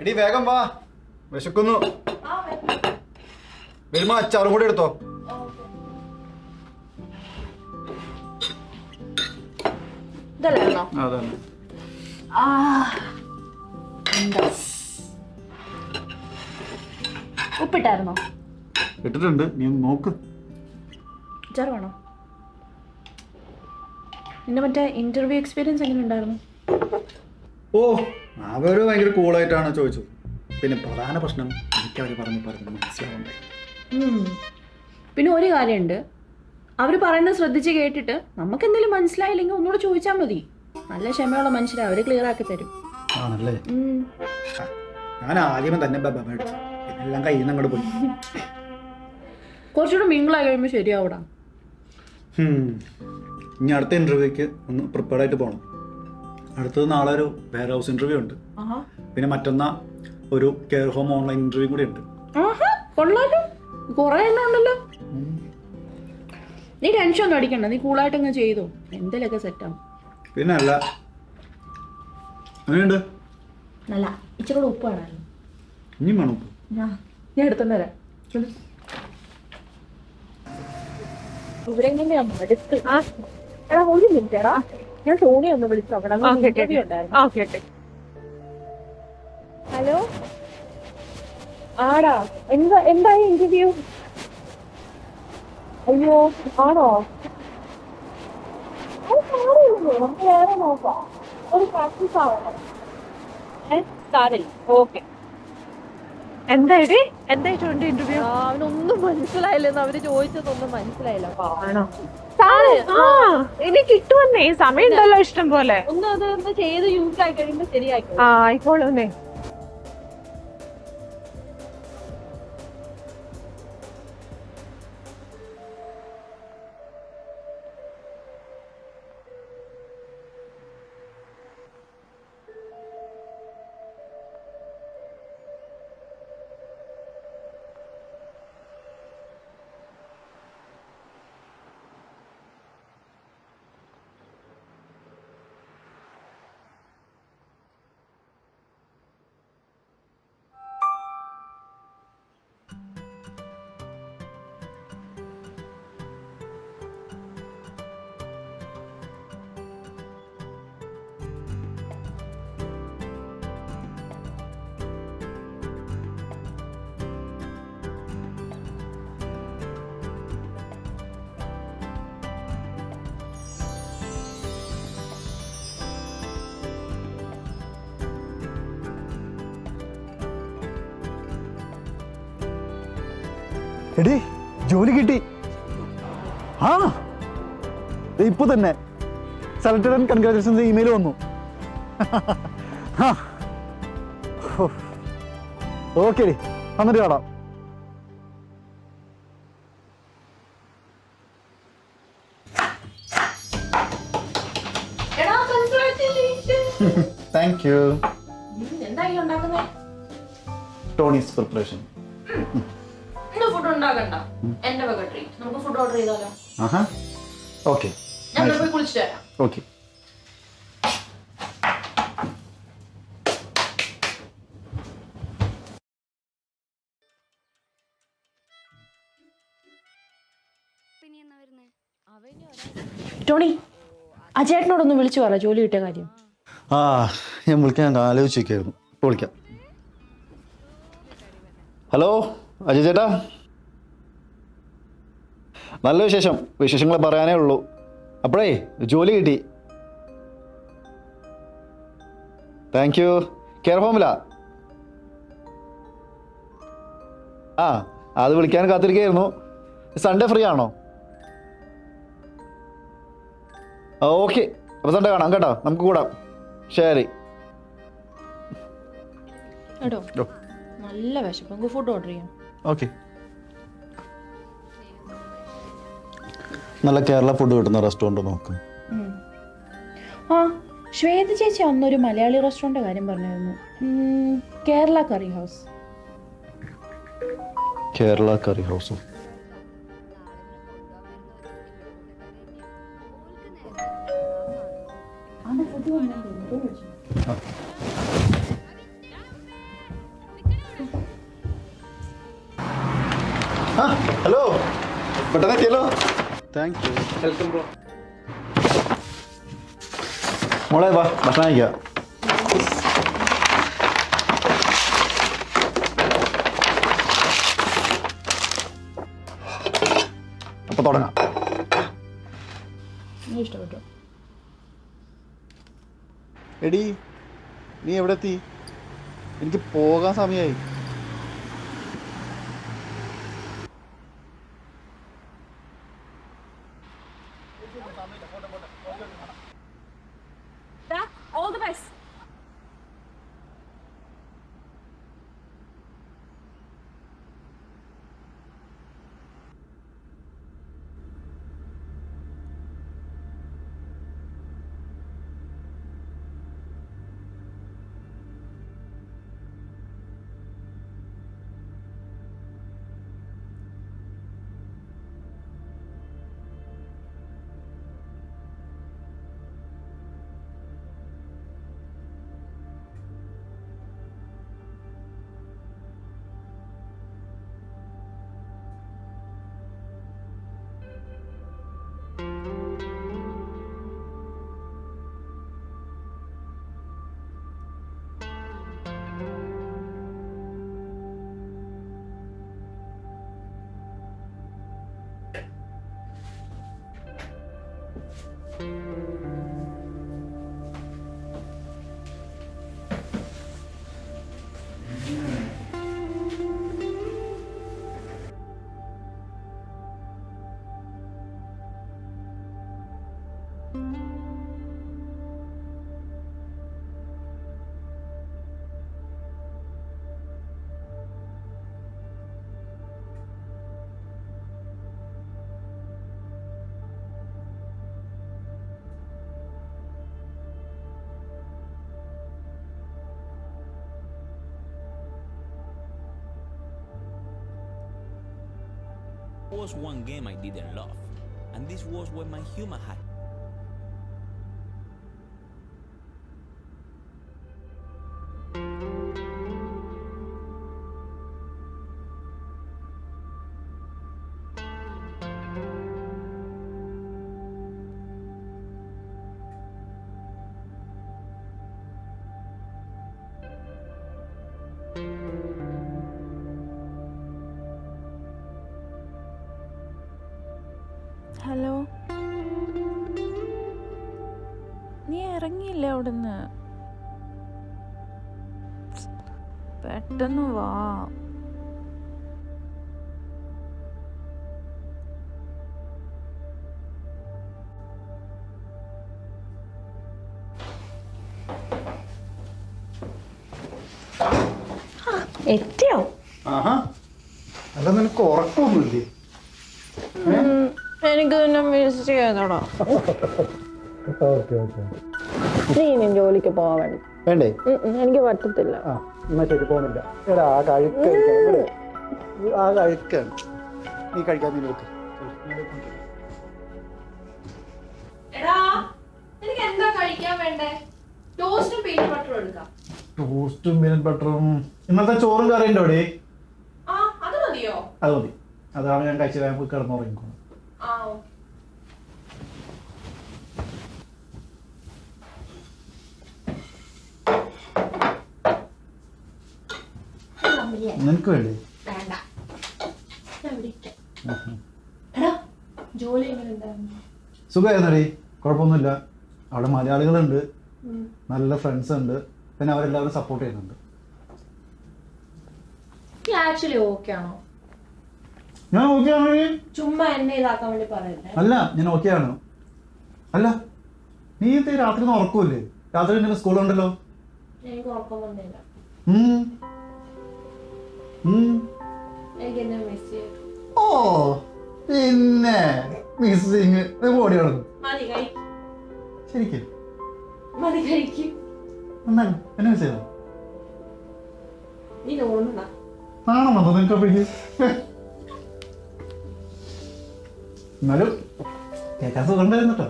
എടി വേഗം വാ, വിശക്കുന്നു. വരുമ്പോ അച്ചാറും കൂടി എടുത്തോ. ഉപ്പിട്ടായിരുന്നോ? ഇട്ടിട്ടുണ്ട്, നീ നോക്ക്. അച്ചാർ വേണോ? പിന്നെ മറ്റേ ഇന്റർവ്യൂ എക്സ്പീരിയൻസ് എങ്ങനെ ഉണ്ടായിരുന്നു? ഓ, അവര് ഭയങ്കര കൂളായിട്ടാണ് ചോദിച്ചത്. പിന്നെ പ്രധാന പ്രശ്നം എനിക്ക് അവർ പറഞ്ഞ് മനസ്സിലാവണ്ടേ. പിന്നെ ഒരു കാര്യമുണ്ട്, അവർ പറയുന്നത് ശ്രദ്ധിച്ച് കേട്ടിട്ട് നമുക്ക് എന്തെങ്കിലും മനസ്സിലായില്ലെങ്കിൽ ഒന്നുകൂടെ ചോദിച്ചാൽ മതി. നല്ല ക്ഷമയുള്ള മനുഷ്യരെ അവർ ക്ലിയർ ആക്കി തരും. ആണല്ലേ? ഞാൻ ആദ്യമേ തന്നെ മേടിച്ചു, എല്ലാം കയ്യിൽ നിന്ന് അങ്ങോട്ട് പോയി. കുറച്ചുകൂടെ മിങ്കിളായി കഴിയുമ്പോൾ ശരിയാവൂടാ. ഇനി അടുത്ത ഇന്റർവ്യൂക്ക് ഒന്ന് പ്രിപ്പയർഡ് ആയിട്ട് പോകണം. അടുത്തത് നാളെ ഒരു വെയർ ഹൗസ് ഇന്റർവ്യൂ ഉണ്ട്. പിന്നെ മറ്റന്നാ ഒരു കെയർ ഹോം ഓൺലൈൻ ഇന്റർവ്യൂ കൂടി ഉണ്ട്. കൊറേ എണ്ണം ഉണ്ടല്ലോ. നീ ടെൻഷൻ ഒന്നും അടിക്കണ്ട, നീ കൂളായിട്ട് അങ്ങ് ചെയ്തോ, എന്തെങ്കിലുമൊക്കെ സെറ്റാവും. പിന്നെ അല്ല, അങ്ങനെയുണ്ട്. നല്ല ഇച്ചിരി ഉപ്പ് വേണമല്ലോ. ഇനി വേണം ഉപ്പ്? ഞാൻ എടുത്തോണ്ട് വരാം. ഒരു മിനിറ്റ് എടാ, ഞാൻ ടോണി ഒന്ന് വിളിച്ചു നോക്കണം. ഹലോ, ആടാ, എന്തായി ഇന്റർവ്യൂ? അയ്യോ, ആണോ? നമുക്ക് വേറെ നോക്കാം, ഒരു പ്രാക്ടീസ് ആവണം. ഓക്കെ. എന്തായിട്ടുണ്ട് ഇന്റർവ്യൂ? അവനൊന്നും മനസ്സിലായില്ലെന്ന് അവര് ചോദിച്ചതൊന്നും മനസ്സിലായില്ല. ആണോ? ഇനി കിട്ടുമെന്നേ, സമയം ഉണ്ടല്ലോ ഇഷ്ടം പോലെ. ഒന്ന് അത് ചെയ്ത് യൂസ് ആയി കഴിയുമ്പോ ശരിയാക്കി. ആയിക്കോളൂന്നേ. എടി, ജോലി കിട്ടി. ഇപ്പൊ തന്നെ സെലക്ടഡ് ആൻഡ് കൺഗ്രാജുലേഷൻസ് ഇമെയിൽ വന്നു. ഓക്കെ, വന്നിട്ട് കാണാം. Thank you. Tony's preparation. Food ഉണ്ടാക്കണ്ട, എന്റെ വക ട്രീറ്റ്. നമുക്ക് ഫുഡ് ഓർഡർ ചെയ്താലോ? ഓക്കെ, ഞാൻ പോയി കുളിച്ചിട്ട് വരാം. ഓക്കെ. ടോണി, അജേട്ടനോടൊന്ന് വിളിച്ചു പറ ജോലി കിട്ടിയ കാര്യം. ഞാൻ വിളിക്കാൻ ആലോചിച്ചിരിക്കായിരുന്നു. ഇപ്പോൾ വിളിക്കാം. ഹലോ അജയ് ചേട്ടാ, നല്ല വിശേഷങ്ങൾ പറയാനേ ഉള്ളൂ. അപ്പോഴേ ജോലി കിട്ടി. Thank you. കെയർ ഹോമിലാ? അത് വിളിക്കാൻ കാത്തിരിക്കുകയായിരുന്നു. സൺഡേ ഫ്രീ ആണോ? ഓക്കെ, അപ്പോൾ സൺഡേ കാണാം കേട്ടോ, നമുക്ക് കൂടാം. ശരി. നല്ല വിശപ്പ്, നമുക്ക് ഫുഡ് ഓർഡർ ചെയ്യാം. ഓക്കെ. നല്ല കേരള ഫുഡ് കിട്ടുന്ന റെസ്റ്റോറൻറ്റ് നോക്ക്. ആ ശ്വേത ചേച്ചി അന്നൊരു മലയാളി റെസ്റ്റോറൻറ്റ് കാര്യം പറഞ്ഞായിരുന്നു. Kerala curry house. Kerala curry ഹൗസോ? ഹലോ, പെട്ടെന്ന് എത്തിയല്ലോ. Thank you. Welcome bro. മോളെ വാ, ഭക്ഷണം കഴിക്കാം. അപ്പൊ തുടങ്ങാം. ഇഷ്ടപ്പെട്ടു. എടി, നീ എവിടെ എത്തി? എനിക്ക് പോകാൻ സമയമായി. All the best. There was one game I didn't love, and this was when my humor had. Hello, നീ ഇറങ്ങിയില്ലേ അവിടുന്ന്? പെട്ടെന്ന് വാ. എത്തിയോ? ആഹാ, അല്ല നിനക്ക് ഉറക്കമൊന്നുമില്ലേ? എനിക്ക് നിന്നെ മിസ് ചെയ്തോടാ. നീ ഇനി ജോലിക്ക് പോവാൻ വേണ്ടേ? എനിക്ക് പറ്റത്തില്ല. ആ എന്നാ ശരി, പോകുന്നില്ല. എടാ ആ കഴുക്കാണ്, ആ കഴുക്കാണ്. നീ കഴിക്കാൻ നീ നോക്ക്. ടോസ്റ്റും പീനട്ട് ബട്ടറും. ഇന്നത്തെ ചോറും കറിയും ഉണ്ടോ? അത് മതി. അതാണ് ഞാൻ കഴിച്ച വേഗം പോയി കിടന്നുറങ്ങിക്കോണം. നിനക്ക് വേണ്ടേ? സുഖമായിരുന്നടി, കുഴപ്പമൊന്നുമില്ല. അവിടെ മലയാളികളുണ്ട്, നല്ല ഫ്രണ്ട്സ് ഉണ്ട്, പിന്നെ അവരെല്ലാവരും സപ്പോർട്ട് ചെയ്യുന്നുണ്ട്. ഞാൻ ഓക്കെ ആണ്. ചുമ്മാ എന്നെ ഇതാക്കാൻ വേണ്ടി പറയല്ലേ. അല്ല, ഞാൻ ഓക്കെ ആണ്. അല്ല, നീ രാത്രി ഒന്നും ഉറക്കൂല്ലേ? രാത്രി നിന്റെ സ്കൂളുണ്ടല്ലോ. എനിക്ക് ഉറക്കം വന്നില്ല. ഓ പിന്നെ മിസ്സിങ് ഓടി നടന്നു ശരിക്കും എന്താണ് എന്നെ മിസ് ചെയ്തോ നാണം വന്നോ നിനക്ക് അപ്പോഴേക്ക് എന്നാലും കേൾക്കാൻ സുഖം ഉണ്ടായിരുന്നു കേട്ടോ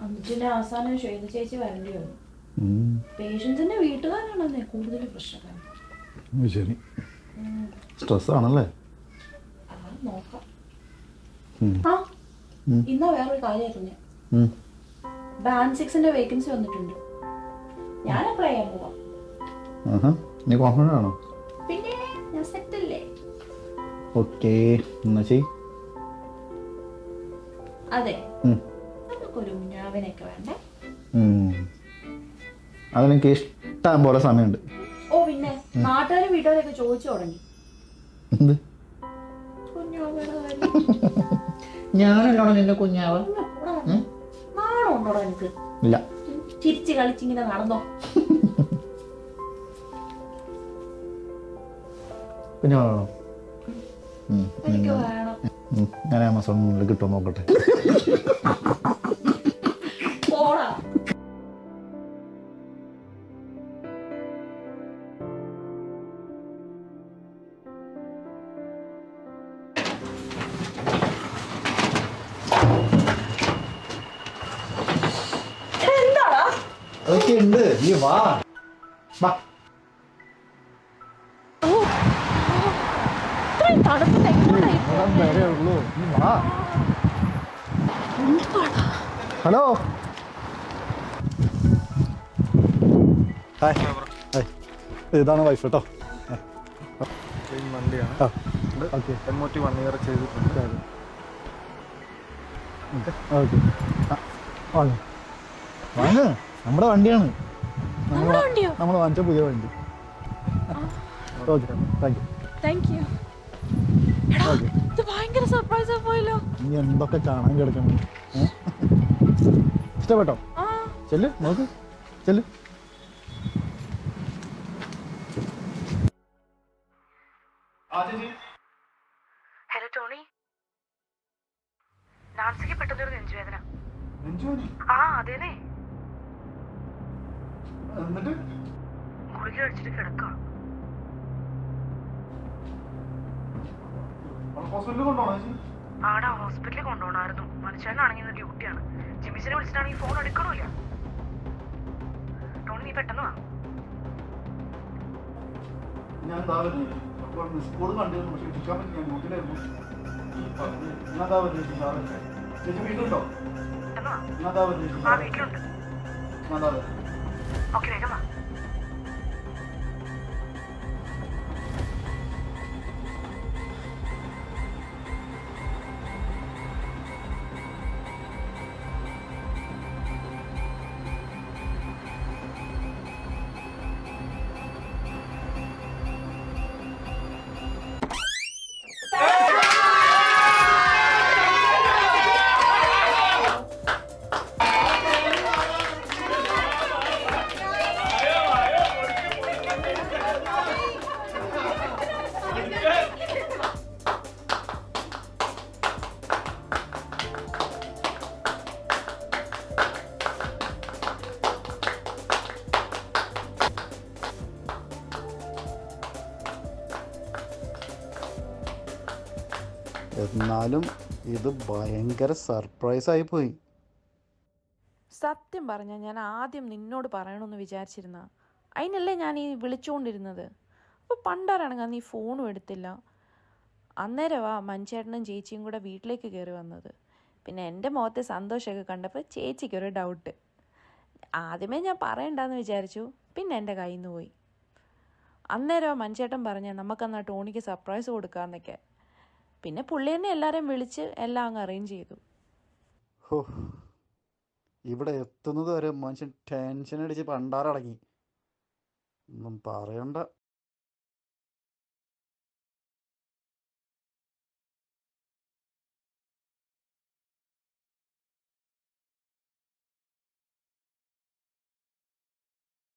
അതിന്റെ അവസാനം ശ്വേത ചേച്ചി വരേണ്ടി വന്നു പേഷ്യൻസിന്റെ വീട്ടുകാരാണല്ലേ കൂടുതൽ പ്രശ്നക്കാർ ശരി സ്ട്രെസ് ആണല്ലേ നോക്കാം ആ ഇന്നാ വേറൊരു കാര്യം അറിഞ്ഞ ബാൻഡ് 6ന്റെ വേക്കൻസി വന്നിട്ടുണ്ട് ഞാൻ അപ്ലൈ ചെയ്യാൻ പോവാം നീ കോൺഫിഡൻ്റ് ആണോ പിന്നെ ഞാൻ സെറ്റ് അല്ലേ ഓക്കെ എന്നാ ചെയ് അതെ നമുക്കൊരു മുന്നാവിനൊക്കെ വേണ്ടേ അതെനിക്ക് ഇഷ്ടം പോലെ സമയമുണ്ട് ഓ പിന്നെ നാട്ടുകാരും വീട്ടുകാരൊക്കെ ചോദിച്ചു തുടങ്ങി എന്ത് കുഞ്ഞാവയുടെ കാര്യം ഞാനല്ലാണോ നിന്റെ കുഞ്ഞാവ് നാണോ ഉണ്ടോടാ എനിക്ക് ഇല്ല ചിരിച്ച് കളിച്ചിങ്ങനെ നടന്നോ പിന്നെ വേണോ എനിക്ക് വേണം ഞാൻ ആമസോണിൽ കിട്ടുമോ നോക്കട്ടെ പോടാ എന്താടാ അതൊക്കെ ഉണ്ട് നീ വാ വാ വരെ ഉള്ളൂ നീ വാ ഹലോ ഹായ് ഹായ് ഇതാണ് വൈഫ് കേട്ടോ വണ്ടിയാണ് ഓക്കെ MOT 1 ഇയർ ചെയ്തിട്ടുണ്ട്. ഓക്കെ വാങ്ങ് നമ്മുടെ വണ്ടിയാണ് നമ്മൾ വാങ്ങിച്ച പുതിയ വണ്ടി ഓക്കെ താങ്ക് യു ഓക്കെ ഭയങ്കര സർപ്രൈസ് പോയല്ലോ നീ എന്തൊക്കെ കാണാൻ കിടക്കണം ഇഷ്ടപ്പെട്ടോ ചെല്ല് നോക്ക് ചെല്ല് ഹലോ ടോണി, നാൻസിക്ക് പെട്ടെന്നൊരു നെഞ്ചുവേദന. ആ അതേനെ, ഗുളിക കഴിച്ചിട്ട് കിടക്കാം. ആടാ ഹോസ്പിറ്റലിൽ കൊണ്ടുപോകണമായിരുന്നു. മനുഷ്യനാണെങ്കിൽ ഇന്ന് ഡ്യൂട്ടിയാണ്. ജിമിച്ചിനെ വിളിച്ചിട്ടാണെങ്കിൽ ഫോൺ എടുക്കണമില്ല. ടോണി നീ പെട്ടെന്ന് വാ. സ്കൂൾ കണ്ടിരുന്നു പക്ഷെ ചിക്കാൻ പറ്റി ഞാൻ വീട്ടിലായിരുന്നു ചേച്ചി വീട്ടിലുണ്ടോ ആ വീട്ടിലുണ്ട്. ഓക്കെ വേഗം വാ. എന്നാലും ഇത് ഭയങ്കര സർപ്രൈസ് ആയി പോയി. സത്യം പറഞ്ഞാൽ ഞാൻ ആദ്യം നിന്നോട് പറയണമെന്ന് വിചാരിച്ചിരുന്ന അതിനല്ലേ ഞാൻ ഈ വിളിച്ചുകൊണ്ടിരുന്നത്. അപ്പോൾ പണ്ടാരാണെങ്കിൽ നീ ഫോണും എടുത്തില്ല. അന്നേരമാ മഞ്ചേട്ടനും ചേച്ചിയും കൂടെ വീട്ടിലേക്ക് കയറി വന്നത്. പിന്നെ എൻ്റെ മുഖത്തെ സന്തോഷമൊക്കെ കണ്ടപ്പോൾ ചേച്ചിക്കൊരു ഡൗട്ട്. ആദ്യമേ ഞാൻ പറയണ്ടെന്ന് വിചാരിച്ചു, പിന്നെ എൻ്റെ കയ്യിൽ നിന്ന് പോയി. അന്നേരമാ മഞ്ചേട്ടൻ പറഞ്ഞ നമുക്കെന്നാൽ ടോണിക്ക് സർപ്രൈസ് കൊടുക്കാമെന്നൊക്കെ. പിന്നെ പുള്ളി തന്നെ എല്ലാവരെയും വിളിച്ച് എല്ലാം അങ്ങ് അറേഞ്ച് ചെയ്തു. ഹോ, ഇവിടെ എത്തുന്നത് വരെ മനുഷ്യൻ ടെൻഷൻ അടിച്ച് പണ്ടാറടങ്ങി. ഒന്നും പറയണ്ട.